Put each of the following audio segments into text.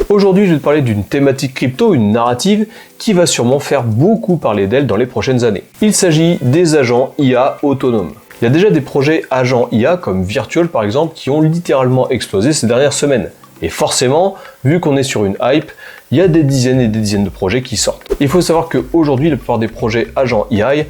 Aujourd'hui, je vais te parler d'une thématique crypto, une narrative qui va sûrement faire beaucoup parler d'elle dans les prochaines années. Il s'agit des agents IA autonomes. Il y a déjà des projets agents IA comme Virtual par exemple qui ont littéralement explosé ces dernières semaines. Et forcément, vu qu'on est sur une hype, il y a des dizaines et des dizaines de projets qui sortent. Il faut savoir qu'aujourd'hui, la plupart des projets agents IA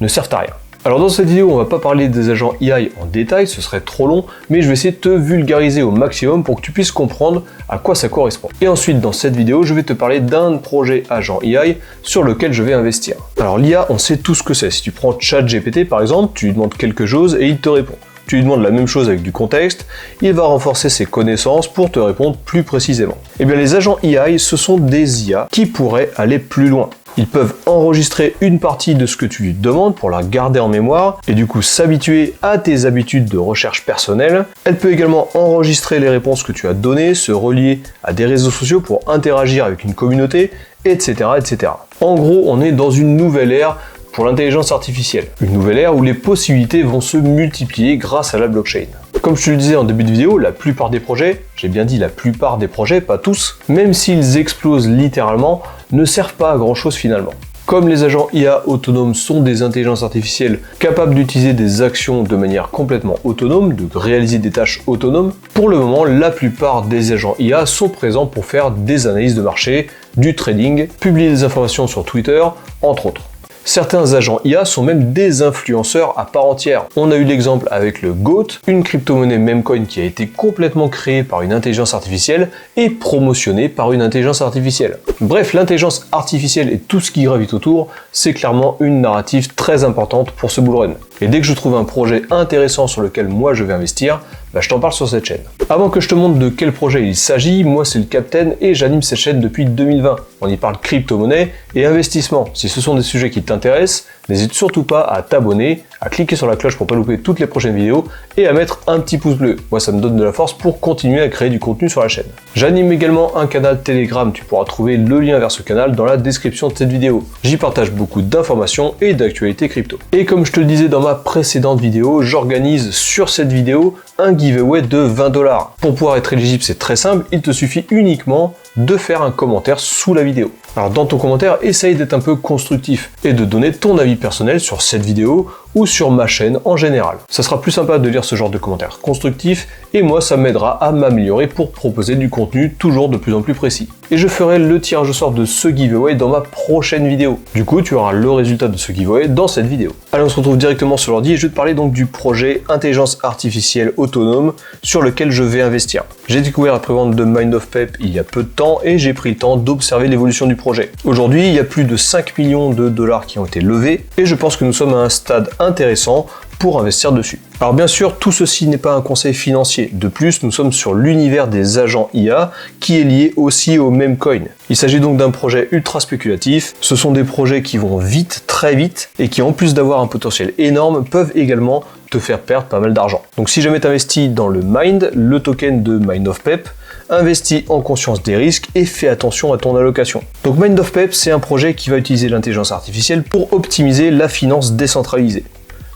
ne servent à rien. Alors dans cette vidéo, on va pas parler des agents AI en détail, ce serait trop long, mais je vais essayer de te vulgariser au maximum pour que tu puisses comprendre à quoi ça correspond. Et ensuite, dans cette vidéo, je vais te parler d'un projet agent AI sur lequel je vais investir. Alors l'IA, on sait tout ce que c'est. Si tu prends ChatGPT par exemple, tu lui demandes quelque chose et il te répond. Tu lui demandes la même chose avec du contexte, il va renforcer ses connaissances pour te répondre plus précisément. Et bien les agents AI, ce sont des IA qui pourraient aller plus loin. Ils peuvent enregistrer une partie de ce que tu lui demandes pour la garder en mémoire et du coup s'habituer à tes habitudes de recherche personnelle. Elle peut également enregistrer les réponses que tu as données, se relier à des réseaux sociaux pour interagir avec une communauté, etc., etc. En gros, on est dans une nouvelle ère pour l'intelligence artificielle. Une nouvelle ère où les possibilités vont se multiplier grâce à la blockchain. Comme je te le disais en début de vidéo, la plupart des projets, j'ai bien dit la plupart des projets, pas tous, même s'ils explosent littéralement, ne servent pas à grand chose finalement. Comme les agents IA autonomes sont des intelligences artificielles capables d'utiliser des actions de manière complètement autonome, de réaliser des tâches autonomes, pour le moment, la plupart des agents IA sont présents pour faire des analyses de marché, du trading, publier des informations sur Twitter, entre autres. Certains agents IA sont même des influenceurs à part entière. On a eu l'exemple avec le GOAT, une crypto-monnaie Memecoin qui a été complètement créée par une intelligence artificielle et promotionnée par une intelligence artificielle. Bref, l'intelligence artificielle et tout ce qui gravite autour, c'est clairement une narrative très importante pour ce bull run. Et dès que je trouve un projet intéressant sur lequel moi je vais investir, je t'en parle sur cette chaîne. Avant que je te montre de quel projet il s'agit, moi c'est le Captain et j'anime cette chaîne depuis 2020. On y parle crypto-monnaie et investissement. Si ce sont des sujets qui t'intéressent, n'hésite surtout pas à t'abonner, à cliquer sur la cloche pour pas louper toutes les prochaines vidéos et à mettre un petit pouce bleu. Moi ça me donne de la force pour continuer à créer du contenu sur la chaîne. J'anime également un canal Telegram, tu pourras trouver le lien vers ce canal dans la description de cette vidéo. J'y partage beaucoup d'informations et d'actualités crypto. Et comme je te le disais dans ma précédente vidéo, j'organise sur cette vidéo un giveaway de 20$. Pour pouvoir être éligible, c'est très simple, il te suffit uniquement de faire un commentaire sous la vidéo. Alors dans ton commentaire, essaye d'être un peu constructif et de donner ton avis personnel sur cette vidéo ou sur ma chaîne en général. Ça sera plus sympa de lire ce genre de commentaires constructifs et moi ça m'aidera à m'améliorer pour proposer du contenu toujours de plus en plus précis. Et je ferai le tirage au sort de ce giveaway dans ma prochaine vidéo. Du coup, tu auras le résultat de ce giveaway dans cette vidéo. Allez, on se retrouve directement sur l'ordi et je vais te parler donc du projet intelligence artificielle autonome sur lequel je vais investir. J'ai découvert la prévente de Mind of Pep il y a peu de temps et j'ai pris le temps d'observer l'évolution du projet. Aujourd'hui, il y a plus de 5 millions de dollars qui ont été levés et je pense que nous sommes à un stade intéressant pour investir dessus. Alors bien sûr, tout ceci n'est pas un conseil financier. De plus, nous sommes sur l'univers des agents IA qui est lié aussi au Memecoin. Il s'agit donc d'un projet ultra spéculatif. Ce sont des projets qui vont vite, très vite et qui en plus d'avoir un potentiel énorme peuvent également te faire perdre pas mal d'argent. Donc si jamais tu investis dans le Mind, le token de Mind of Pep, investis en conscience des risques et fais attention à ton allocation. Donc Mind of Pep, c'est un projet qui va utiliser l'intelligence artificielle pour optimiser la finance décentralisée,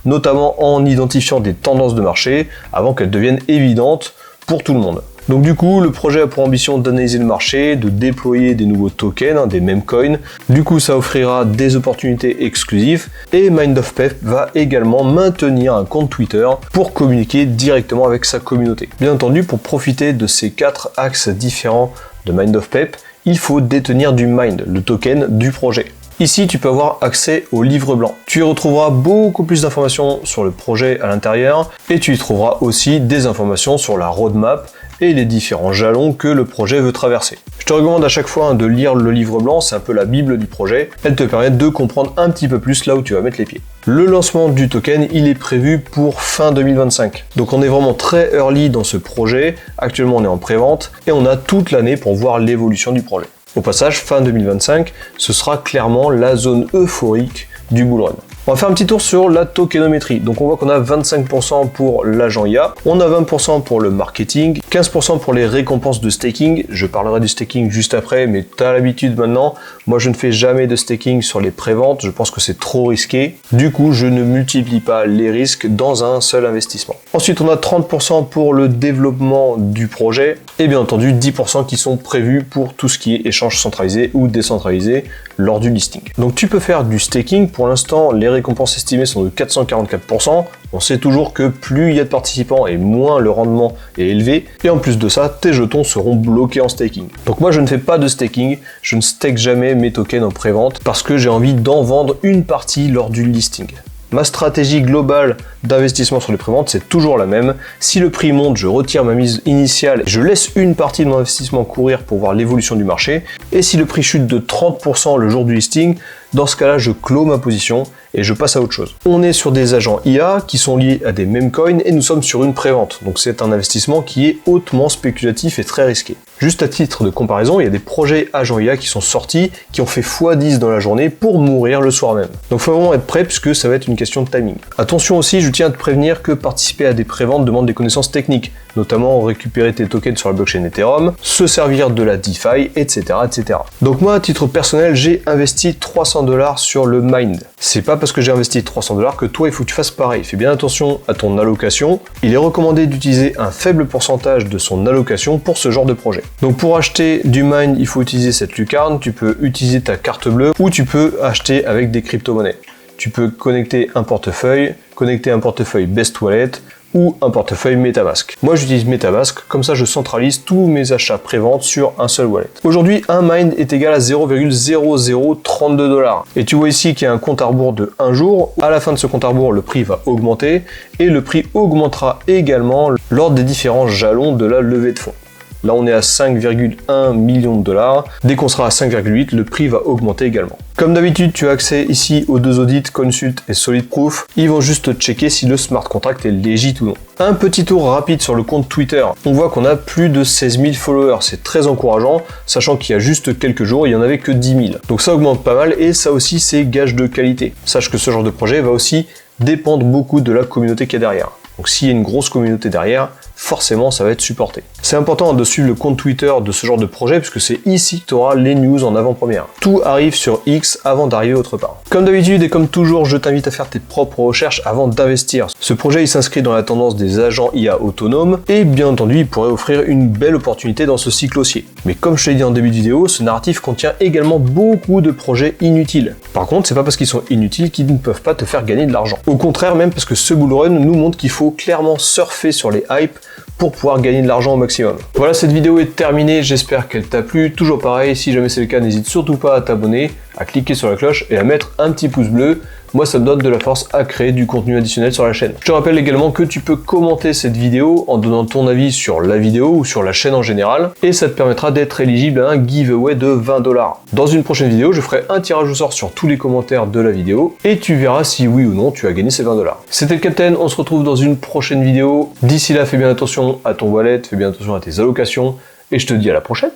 notamment en identifiant des tendances de marché avant qu'elles deviennent évidentes pour tout le monde. Donc du coup, le projet a pour ambition d'analyser le marché, de déployer des nouveaux tokens, des Memecoin. Du coup, ça offrira des opportunités exclusives et Mind of Pep va également maintenir un compte Twitter pour communiquer directement avec sa communauté. Bien entendu, pour profiter de ces 4 axes différents de Mind of Pep, il faut détenir du Mind, le token du projet. Ici, tu peux avoir accès au livre blanc. Tu y retrouveras beaucoup plus d'informations sur le projet à l'intérieur et tu y trouveras aussi des informations sur la roadmap et les différents jalons que le projet veut traverser. Je te recommande à chaque fois de lire le livre blanc, c'est un peu la bible du projet. Elle te permet de comprendre un petit peu plus là où tu vas mettre les pieds. Le lancement du token, il est prévu pour fin 2025. Donc on est vraiment très early dans ce projet. Actuellement, on est en pré-vente et on a toute l'année pour voir l'évolution du projet. Au passage, fin 2025, ce sera clairement la zone euphorique du bull run. On va faire un petit tour sur la tokenomimétrie. Donc on voit qu'on a 25% pour l'agent IA, on a 20% pour le marketing, 15% pour les récompenses de staking. Je parlerai du staking juste après, mais tu as l'habitude maintenant. Moi je ne fais jamais de staking sur les préventes, je pense que c'est trop risqué. Du coup je ne multiplie pas les risques dans un seul investissement. Ensuite on a 30% pour le développement du projet et bien entendu 10% qui sont prévus pour tout ce qui est échange centralisé ou décentralisé lors du listing. Donc tu peux faire du staking, pour l'instant les récompenses estimées sont de 444%. On sait toujours que plus il y a de participants et moins le rendement est élevé. Et en plus de ça, tes jetons seront bloqués en staking. Donc moi je ne fais pas de staking, je ne stake jamais mes tokens en prévente parce que j'ai envie d'en vendre une partie lors du listing. Ma stratégie globale d'investissement sur les préventes, c'est toujours la même. Si le prix monte, je retire ma mise initiale et je laisse une partie de mon investissement courir pour voir l'évolution du marché. Et si le prix chute de 30% le jour du listing, dans ce cas-là, je clôt ma position et je passe à autre chose. On est sur des agents IA qui sont liés à des meme coins et nous sommes sur une prévente. Donc c'est un investissement qui est hautement spéculatif et très risqué. Juste à titre de comparaison, il y a des projets agents IA qui sont sortis, qui ont fait x10 dans la journée pour mourir le soir même. Donc il faut vraiment être prêt puisque ça va être une question de timing. Attention aussi, je tiens à te prévenir que participer à des préventes demande des connaissances techniques, notamment récupérer tes tokens sur la blockchain Ethereum, se servir de la DeFi, etc. etc. Donc moi, à titre personnel, j'ai investi 300$ sur le Mind. C'est pas parce que j'ai investi 300$ que toi, il faut que tu fasses pareil. Fais bien attention à ton allocation. Il est recommandé d'utiliser un faible pourcentage de son allocation pour ce genre de projet. Donc pour acheter du Mind, il faut utiliser cette lucarne. Tu peux utiliser ta carte bleue ou tu peux acheter avec des crypto-monnaies. Tu peux connecter un portefeuille Best Wallet ou un portefeuille MetaMask. Moi j'utilise MetaMask, comme ça je centralise tous mes achats pré-vente sur un seul wallet. Aujourd'hui, un Mind est égal à 0,0032$. Et tu vois ici qu'il y a un compte à rebours de 1 jour. À la fin de ce compte à rebours, le prix va augmenter et le prix augmentera également lors des différents jalons de la levée de fonds. Là, on est à 5,1 millions de $. Dès qu'on sera à 5,8, le prix va augmenter également. Comme d'habitude, tu as accès ici aux deux audits, Consult et Solid Proof. Ils vont juste checker si le smart contract est légit ou non. Un petit tour rapide sur le compte Twitter. On voit qu'on a plus de 16 000 followers. C'est très encourageant, sachant qu'il y a juste quelques jours, il n'y en avait que 10 000. Donc ça augmente pas mal et ça aussi, c'est gage de qualité. Sache que ce genre de projet va aussi dépendre beaucoup de la communauté qu'il y a derrière. Donc s'il y a une grosse communauté derrière, forcément ça va être supporté. C'est important de suivre le compte Twitter de ce genre de projet puisque c'est ici que tu auras les news en avant-première. Tout arrive sur X avant d'arriver autre part. Comme d'habitude et comme toujours, je t'invite à faire tes propres recherches avant d'investir. Ce projet il s'inscrit dans la tendance des agents IA autonomes et bien entendu il pourrait offrir une belle opportunité dans ce cycle haussier. Mais comme je te l'ai dit en début de vidéo, ce narratif contient également beaucoup de projets inutiles. Par contre, c'est pas parce qu'ils sont inutiles qu'ils ne peuvent pas te faire gagner de l'argent. Au contraire même parce que ce bull run nous montre qu'il faut clairement surfer sur les hypes pour pouvoir gagner de l'argent au maximum. Voilà, cette vidéo est terminée, j'espère qu'elle t'a plu. Toujours pareil, si jamais c'est le cas, n'hésite surtout pas à t'abonner, à cliquer sur la cloche et à mettre un petit pouce bleu. Moi, ça me donne de la force à créer du contenu additionnel sur la chaîne. Je te rappelle également que tu peux commenter cette vidéo en donnant ton avis sur la vidéo ou sur la chaîne en général, et ça te permettra d'être éligible à un giveaway de 20$. Dans une prochaine vidéo, je ferai un tirage au sort sur tous les commentaires de la vidéo, et tu verras si oui ou non tu as gagné ces 20$. C'était le Captain, on se retrouve dans une prochaine vidéo. D'ici là, fais bien attention à ton wallet, fais bien attention à tes allocations, et je te dis à la prochaine.